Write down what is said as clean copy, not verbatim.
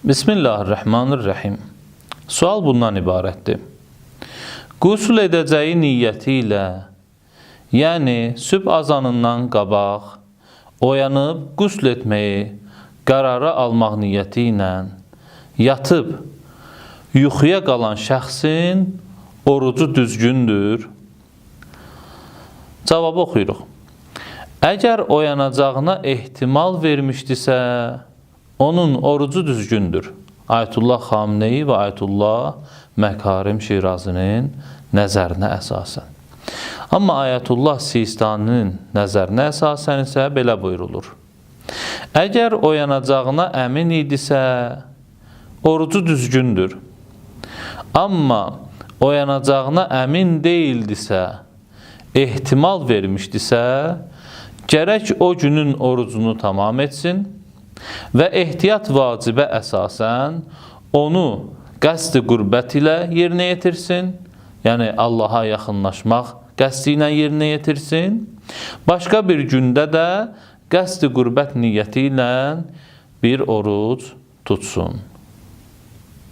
Bismillahirrahmanirrahim. Sual bundan ibarətdir. Qusl edəcəyi niyyəti ilə, yəni sübh azanından qabaq oyanıb qusl etməyi qərara almaq niyyəti ilə yatıb yuxuya qalan şəxsin orucu düzgündür? Cavabı oxuyuruq. Əgər oyanacağına ehtimal vermişdisə, onun orucu düzgündür. Ayətullah Xameneyi və Ayətullah Məkarim Şirazinin nəzərinə əsasən. Amma Ayətullah Sistaninin nəzərinə əsasən isə belə buyurulur. Əgər oyanacağına əmin idisə, orucu düzgündür. Amma oyanacağına əmin deyildisə, ehtimal vermişdisə, gərək o günün orucunu tamam etsin və ehtiyat vacibə əsasən onu qəsd-i qürbət ilə yerinə yetirsin, yəni Allaha yaxınlaşmaq qəsdi ilə yerinə yetirsin. Başqa bir gündə də qəsd-i qürbət niyyəti ilə bir oruc tutsun.